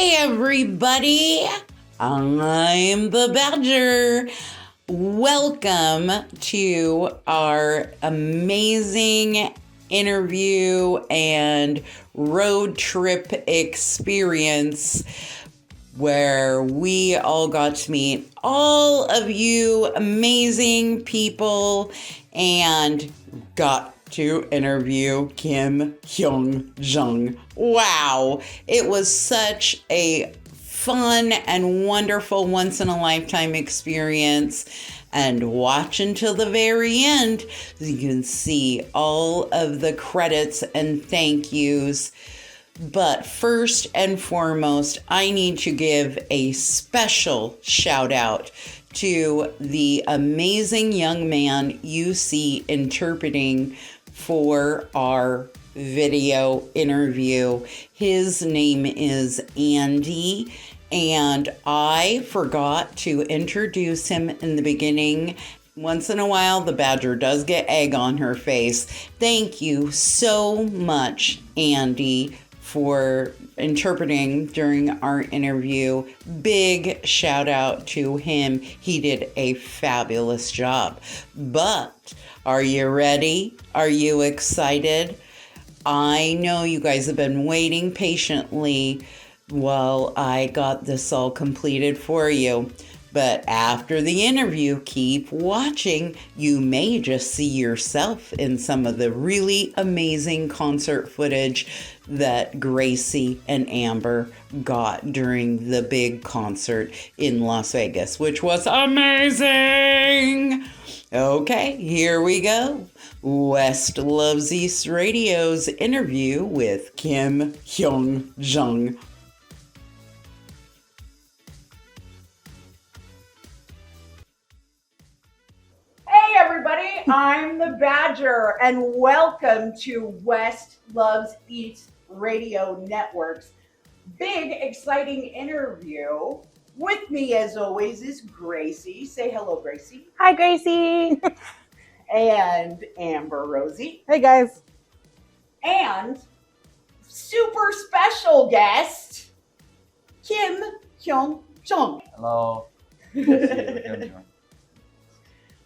Hey everybody, I'm the Badger. Welcome to our amazing interview and road trip experience where we all got to meet all of you amazing people and got to interview Kim Hyun Joong. Wow, it was such a fun and wonderful once-in-a-lifetime experience. And watch until the very end so you can see all of the credits and thank yous. But first and foremost, I need to give a special shout out to the amazing young man you see interpreting for our video interview. His name is Andy, and I forgot to introduce him in the beginning. Once in a while, the Badger does get egg on her face. Thank you so much, Andy, for interpreting during our interview. Big shout out to him. He did a fabulous job. But are you ready? Are you excited? I know you guys have been waiting patiently while I got this all completed for you. But after the interview, keep watching. You may just see yourself in some of the really amazing concert footage that Gracie and Amber got during the big concert in Las Vegas, which was amazing. Okay, here we go. West Loves East Radio's interview with Kim Hyun Joong. Hey everybody, I'm the Badger and welcome to West Loves East Radio Network's big exciting interview. With me as always is Gracie. Say hello, Gracie. Hi, Gracie. And Amber Rosie. Hey, guys. And super special guest, Kim Hyun Joong. Hello.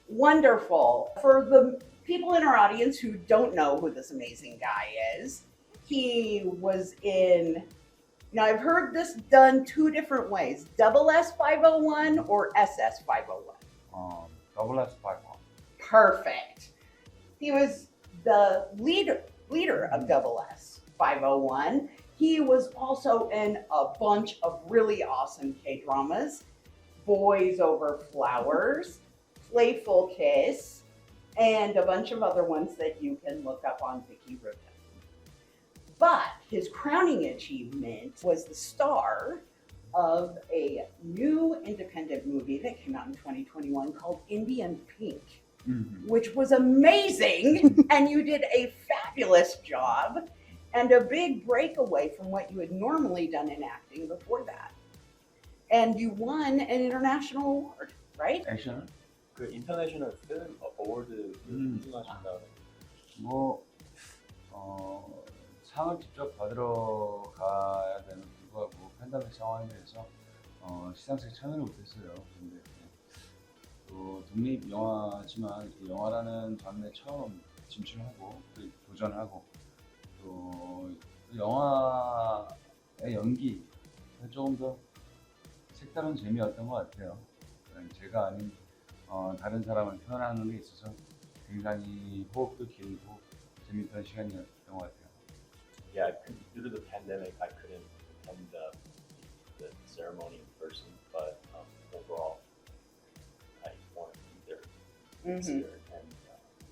Wonderful. For the people in our audience who don't know who this amazing guy is, he was in, now I've heard this done two different ways, double S 501 or SS 501. Double S 501. Perfect. He was the leader of double S 501. He was also in a bunch of really awesome K-dramas, Boys Over Flowers, Playful Kiss, and a bunch of other ones that you can look up on Wikipedia. But his crowning achievement was the star of a new independent movie that came out in 2021 called Indian Pink, which was amazing, and you did a fabulous job and a big breakaway from what you had normally done in acting before that. And you won an international award, right? 액션은? 그 인터내셔널 필름 어워드 우승하신다고. 상을 직접 받으러 가야 되는 불구하고 팬데믹 상황에 대해서 시상식에 참여를 못했어요. 근데 또 독립 영화지만 이 영화라는 장르에 처음 진출하고 또 도전하고 또 영화의 연기 조금 더 색다른 재미였던 것 같아요. 제가 아닌 다른 사람을 표현하는 데 있어서 굉장히 호흡도 길고 재밌던 시간이었던 것 같아요. Yeah, due to the pandemic, I couldn't attend the ceremony in person, but overall, I wanted to be there this year, and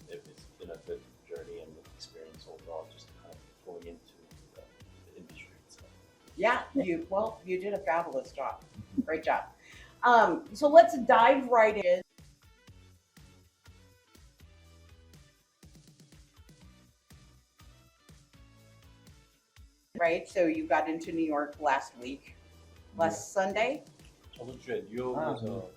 it's been a good journey and experience overall, just kind of going into the industry itself. Yeah, you did a fabulous job. Great job. So let's dive right in. Right, so you got into New York last Sunday. 저번 주에 뉴욕에서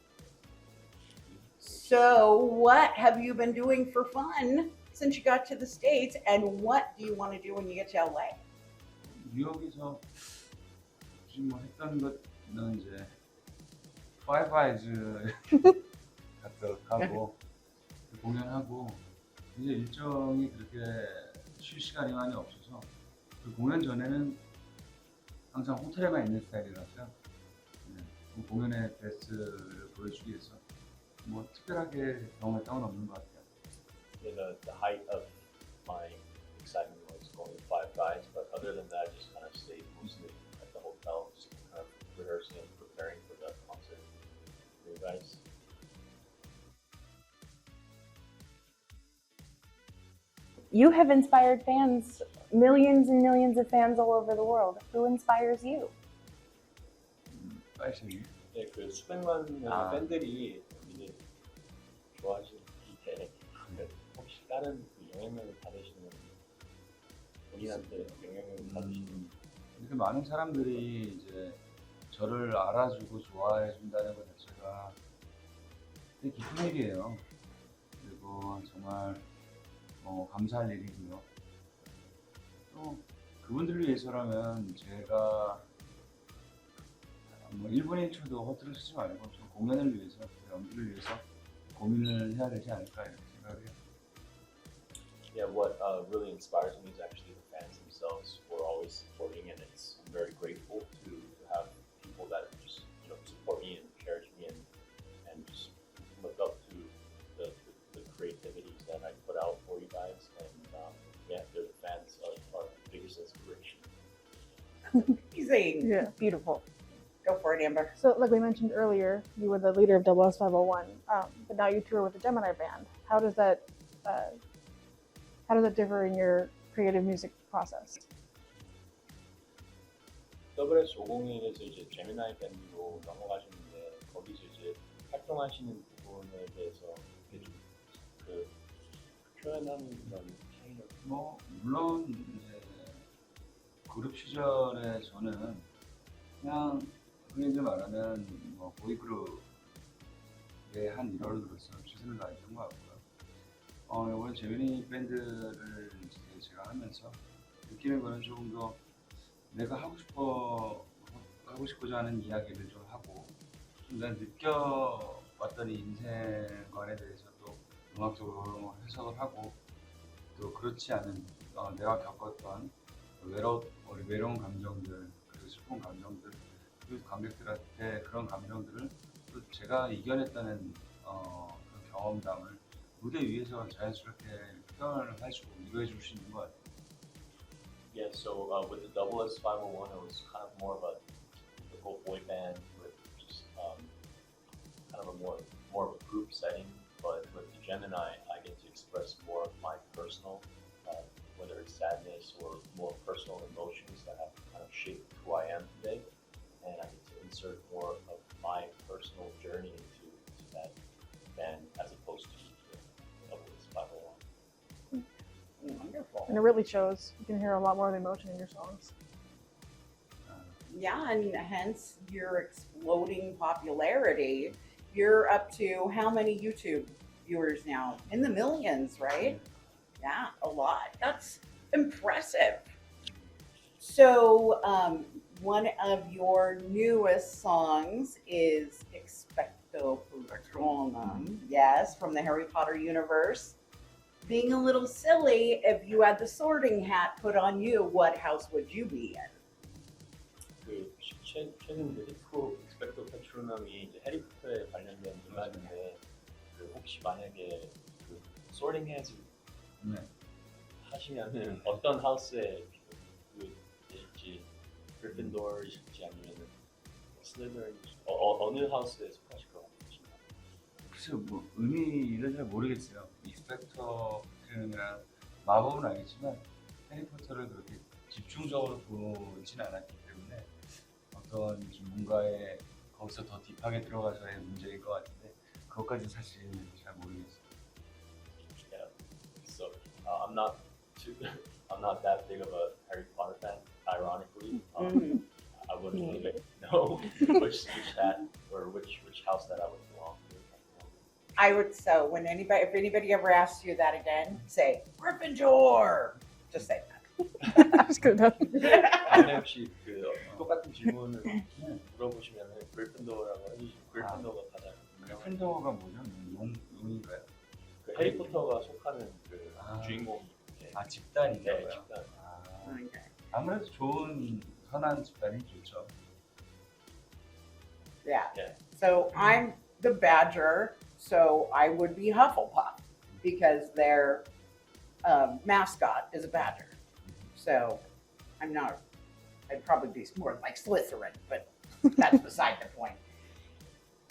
So what have you been doing for fun since you got to the States, and what do you want to do when you get to LA? 뉴욕에서 지금 뭐 했던 것은 이제 파이브 아이즈 갔다 가고 공연하고 이제 일정이 그렇게 쉴 시간이 많이 없어서 그 공연 전에는 항상 호텔에만 있는 스타일이라서요. 네, 그 공연의 베스트를 보여주기 위해서 뭐 특별하게 경험했던 건 없는 것 같아요. Yeah, the height of my excitement was going to Five Guys, but other than that, just kind of stayed mostly at the hotel, just kind of rehearsing and preparing for the concert. For you guys. You have inspired fans, millions and millions of fans all over the world. Who inspires you? 빨리 네, 그 수백만 아. 팬들이 우리를 좋아하시는데 혹시 다른 그 영향력을 받으시는 본인한테 영향력을 받으시는 이렇게 많은 사람들이 이제 저를 알아주고 좋아해 준다는 것 자체가 되게 기쁜 일이에요. 그리고 정말 감사할 일이고요. 또 그분들을 위해서라면 제가 뭐 1분 1초도 허투루 쓰지 말고 좀 공연을 위해서, 연기를 위해서 고민을 해야 되지 않을까 이렇게 생각을 해요. Yeah, what really inspires me is actually the fans themselves who are always supporting, and I'm very grateful to have people that just support me and encourage me and just look up to the creativities that I put out for you guys, and yeah, they're the fans are the biggest inspiration. Amazing. Yeah, beautiful. Go for it, Amber. So, like we mentioned earlier, you were the leader of Double S 501, but now you tour with the Gemini Band. How does that differ in your creative music process? WS501에서 이제 제미나이 밴드로 넘어가셨는데 거기서 이제 활동하시는 부분에 대해서 그 표현하는 그런 차이가 뭐 물론 이제 그룹 시절에 저는 그냥 흔히들 말하는 뭐 보이그룹의 한 일원으로서 최선을 다했던 것 같고요. 이번 제미니 밴드를 이제 제가 하면서 느끼는 거는 조금 더 내가 하고 싶고자 하는 이야기를 좀 하고 좀 내가 느껴왔던 인생관에 대해서 또 음악적으로 해석을 하고 또 그렇지 않은 내가 겪었던 외로운 감정들 그리고 슬픈 감정들 그리고 관객들한테 그런 감정들을 또 제가 이겨냈다는 그런 경험담을 무대 위에서 자연스럽게 표현을 해주고 이루어줄 수 있는 것 같아요. Yeah, so with the Double S 501, it was kind of more of a typical boy band with just kind of a more of a group setting. But with the Gemini, I get to express more of my personal, whether it's sadness or more personal emotions that have kind of shaped who I am today. And I get to insert more of my personal journey into that band as opposed to the Double S 501. Wonderful. And it really shows. You can hear a lot more of the emotion in your songs. Yeah, and hence your exploding popularity. You're up to how many YouTube viewers now? In the millions, right? Yeah, a lot. That's impressive. So, one of your newest songs is Expecto Patronum. Yes, from the Harry Potter universe. Being a little silly, if you had the sorting hat put on you, what house would you be in? 그 최근 그 익스펙토 패트로넘이 이제 해리포터에 관련된 음악인데 그 혹시 만약에 그 소링 헤즈 네. 하시면은 어떤 하우스에 있을지 그리핀도어이실지 아니면은 슬리더린이실지 어느 하우스에 속하실 것 같으신가요? 글쎄요, 뭐 의미를 잘 모르겠어요. 익스펙터 패트론이란 마법은 아니지만 해리포터를 그렇게 집중적으로 보진 않았기 때문에 어떤 좀 뭔가에 거기서 더 딥하게 들어가서의 문제일 것 같은데 그것까지 사실 잘 모르겠어요. Yeah. So I'm not that big of a Harry Potter fan. Ironically, I wouldn't really know which hat or which house that I would belong to. I would if anybody ever asks you that again, say Gryffindor. Just say that. I was gonna. 다음에 혹시 그 똑같은 질문을 물어보시면 그리핀도어라고 해주시면 그리핀도어가 가장 유명한 그리핀도어가 뭐죠? 용인가요? 그 해리포터가 속하는 그 아. 주인공이 아 집단인가요? 네, 집단. 아, Okay. 아무래도 좋은 선한 집단이 좋죠. Yeah. Yeah. So I'm the Badger, so I would be Hufflepuff because their mascot is a badger. So I'm not. I'd probably be more like Slytherin, but that's beside the point.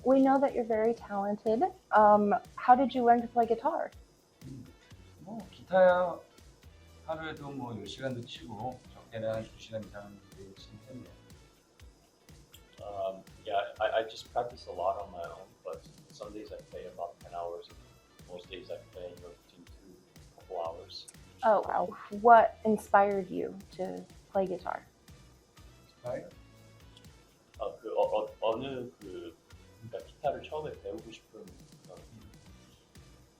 We know that you're very talented. How did you learn to play guitar? 뭐 기타야 하루에도 뭐 10시간도 치고 적게는 한 2시간 이상은 매일 치는 편이에요. Yeah, I just practice a lot on my own, but some days I play about 10 hours. Most days I play between 2 couple hours. Oh, wow. What inspired you to play guitar? 스파이어? 어느 그러니까 기타를 처음에 배우고 싶은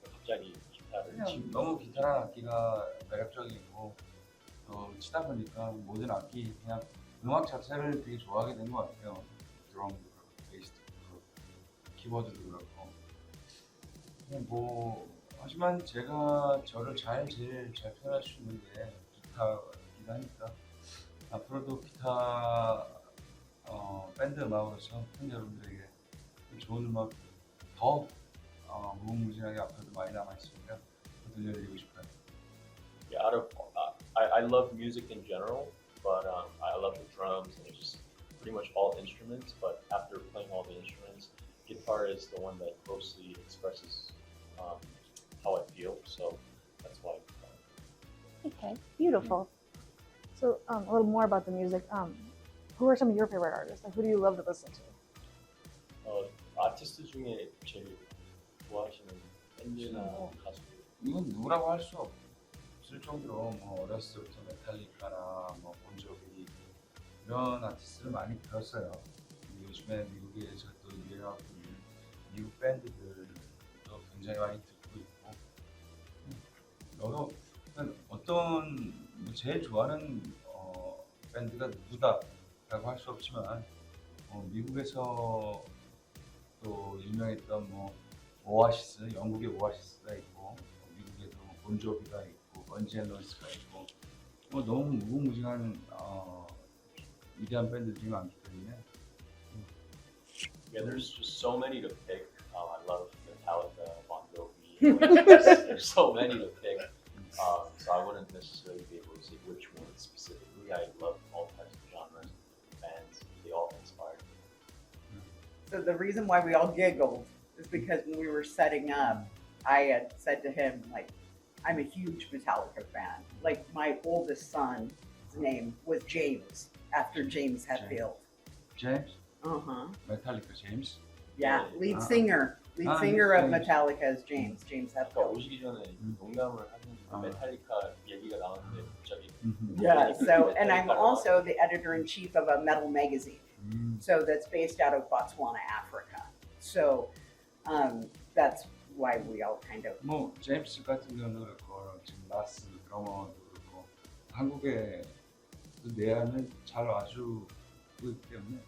갑자기 기타를 그냥 치고 너무 기타라는 악기가 매력적이고 또 치다 보니까 모든 악기 그냥 음악 자체를 되게 좋아하게 된 것 같아요. 드럼도 그렇고 베이스도 그렇고 키보드도 그렇고 그냥 뭐 하지만 제가 저를 제일 잘 표현할 수 있는 게 기타이긴 하니까 앞으로도 기타 밴드 음악으로서 팬 여러분들에게 좋은 음악 더 무궁무진하게 앞으로도 많이 남아있으니까 들려드리고 싶어요. Yeah, I love music in general, but I love the drums and it's just pretty much all instruments. But after playing all the instruments, guitar is the one that closely expresses how I feel. So that's why. Okay, beautiful. So a little more about the music. Who are some of your favorite artists? Like, who do you love to listen to? 아티스트 중에 제일 좋아하시는 밴드나 가수. 이건 누구라고 할 수 없을 정도로 뭐 어렸을 때부터 메탈리카나 뭐 본조비 이런 아티스트를 많이 들었어요. 요즘에 미국에서 또 유행하고 있는 미국 밴드들도 굉장히 많이 듣고 있고 여러 어떤 제일 좋아하는 밴드가 누구다라고 할 수 없지만 미국에서 또 유명했던 뭐 오아시스, 영국의 오아시스가 있고 미국에도 본조비가 있고 번지 앤 로이스가 있고 너무 무궁무진한 위대한 밴드들이 많기 때문에 Yeah, there's just so many to pick. I love Metallica, Bon Jovi. There's so many to pick. So I wouldn't necessarily be able to say which one specifically. I love all types of genres, bands. They all inspired me. So the reason why we all giggled is because when we were setting up, I had said to him, like, I'm a huge Metallica fan. Like, my oldest son's name was James, after James Hetfield. 제임스, Uh-huh. 메탈리카 제임스. Yeah, lead Ah. singer. Lead singer of James. Metallica is James 아까 Hetfield. 오시기 전에 농담을 하는 메탈리카 얘기가 나왔는데 갑자기 Yeah, so, and I'm also the editor-in-chief of a metal magazine. So that's based out of Botswana, Africa. So that's why we all kind of. 뭐 제임스 같은 경우는 그렇고 지금 라스 드러머도 그렇고 한국에 내한을 잘 와주고 있기 때문에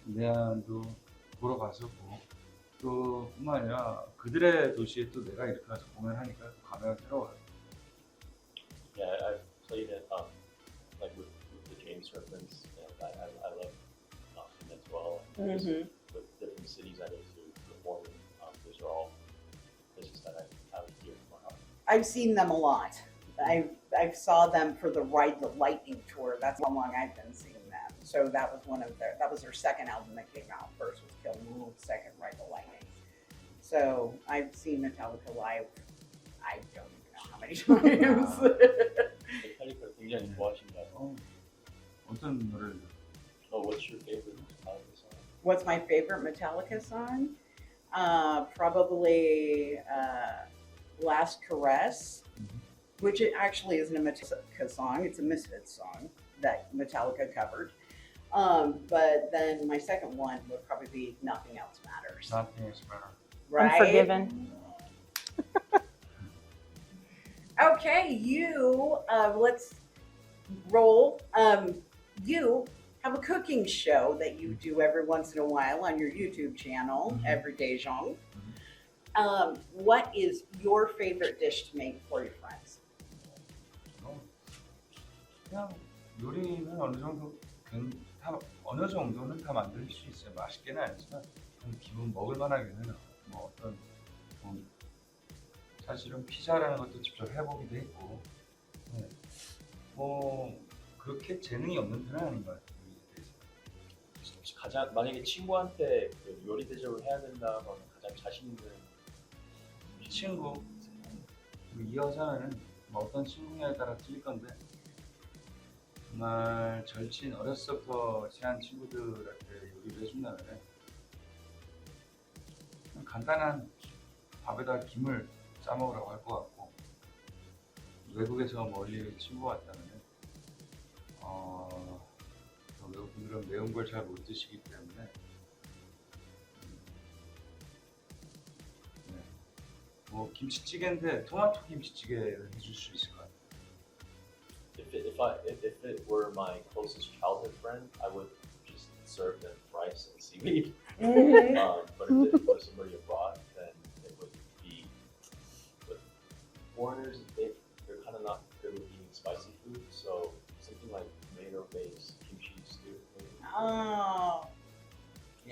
내한도 보러 갔었고 또 뿐만 아니라 그들의 도시에 또 내가 이렇게 가서 공연하니까 또 감회가 새로워요. Yeah, I've played it like with the James reference. And I love him as well. And just with different cities I go to perform in, those are all places that I would hear from my heart. I've seen them a lot. I saw them for the Ride the Lightning tour. That's how long I've been seeing them. So that was their second album that came out. First was Kill 'Em All, second Ride the Lightning. So I've seen Metallica live. I don't even know how many times. 메탈리카를 굉장히 좋아하신다고. 어떤 노래를 What's your favorite Metallica song? What's my favorite Metallica song? Probably Last Caress, which it actually isn't a Metallica song. It's a Misfits song that Metallica covered. But then my second one would probably be Nothing Else Matters. Nothing Else Matters. Right? Unforgiven. Okay, you, let's roll. You have a cooking show that you do every once in a while on your YouTube channel, Mhm. Everyday Joong. What is your favorite dish to make for your friends? 그냥 요리는 어느 정도 어느 정도는 다 만들 수 있어요. 맛있게는 아니지만 기본 먹을 만하게는 뭐 어떤 뭐 사실은 피자라는 것도 직접 해보기도 했고 네. 뭐 그렇게 재능이 없는 편은 아닌 것 같아요. 가장 만약에 친구한테 그 요리 대접을 해야 된다면 가장 자신 있는 친구 이 여자는 뭐 어떤 친구냐에 따라 틀릴 건데 정말 절친 어렸을 때부터 친한 친구들한테 요리를 해준다면 간단한 밥에다 김을 싸먹으라고 할 것 같고 외국에서 멀리 친구가 왔다면 외국 분들은 매운 걸 잘 못 드시기 때문에 네. 뭐 김치찌개인데 토마토 김치찌개를 해줄 수 있을 것 같아요. If it were my closest childhood friend, I would just serve them rice and seaweed. But if it was somebody abroad, then it would be. But foreigners, they're kind of not good with eating spicy food, so something like tomato-based kimchi stew. Maybe. Oh,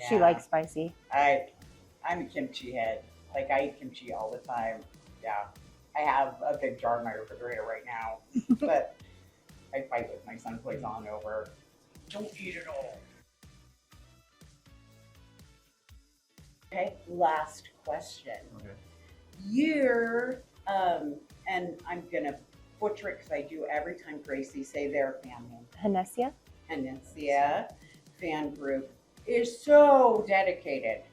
She likes spicy. I'm a kimchi head. Like I eat kimchi all the time. Yeah, I have a big jar in my refrigerator right now, but I fight with my son plays on over. Don't eat it all. Okay, last question. Okay. You're and I'm gonna butcher it because I do every time Gracie say their fan name. Hanesia? Hanesia fan group is so dedicated.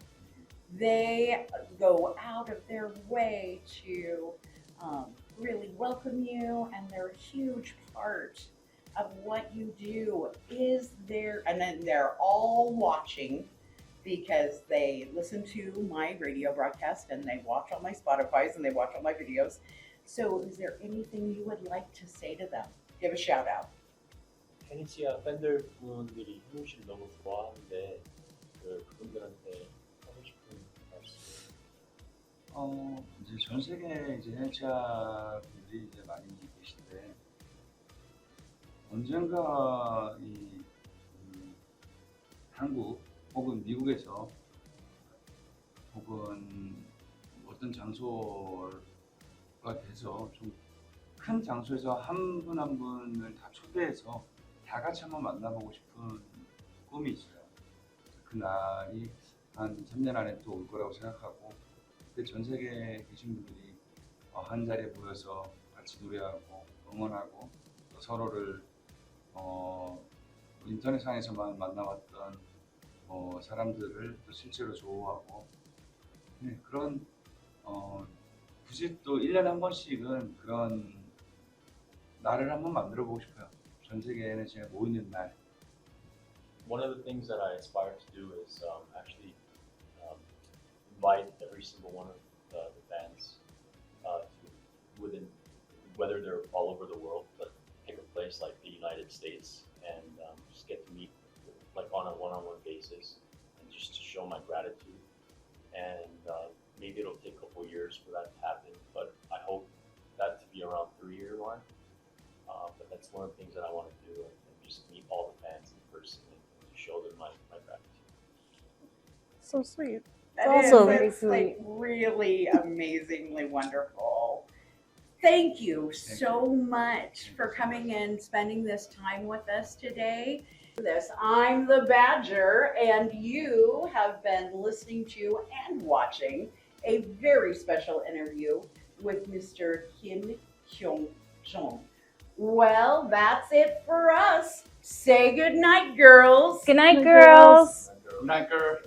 They go out of their way to really welcome you, and they're a huge part of what you do. Is there, and then they're all watching because they listen to my radio broadcast and they watch all my Spotify's and they watch all my videos. So is there anything you would like to say to them? Give a shout out. 페니치아 팬들분들이 현우 씨를 너무 좋아하는데 그분들한테 하고 싶은 말씀. 이제 전 세계 이제 해외차 분들이 이제 많이 계신데 언젠가 이 한국 혹은 미국에서 혹은 어떤 장소가 돼서 좀 큰 장소에서 한 분 한 분을 다 초대해서 다 같이 한번 만나보고 싶은 꿈이 있어요. 그 날이 한 3년 안에 또 올 거라고 생각하고 그때 전 세계에 계신 분들이 한 자리에 모여서 같이 노래하고 응원하고 또 서로를 인터넷상에서만 만나왔던 사람들을 또 실제로 조우하고 네, 그런 굳이 또 1년에 한 번씩은 그런 날을 한번 만들어 보고 싶어요. 전 세계에는 제가 모이는 날. One of the things that I aspire to do is actually invite every single one of the fans within, whether they're all over the world, but pick a place like the United States and just get to meet like on a one-on-one basis and just to show my gratitude. And maybe it'll take a couple years for that to happen, but I hope that to be around 3-year mark. But that's one of the things that I want to do and just meet all the fans in person and to show them my gratitude. So sweet. That Also is, very it's like really amazingly wonderful. Thank you so much for coming and spending this time with us today. I'm the Badger, and you have been listening to and watching a very special interview with Mr. Kim Hyun Joong. Well, that's it for us. Say good night, girls. Good night, girls. Good night, girl.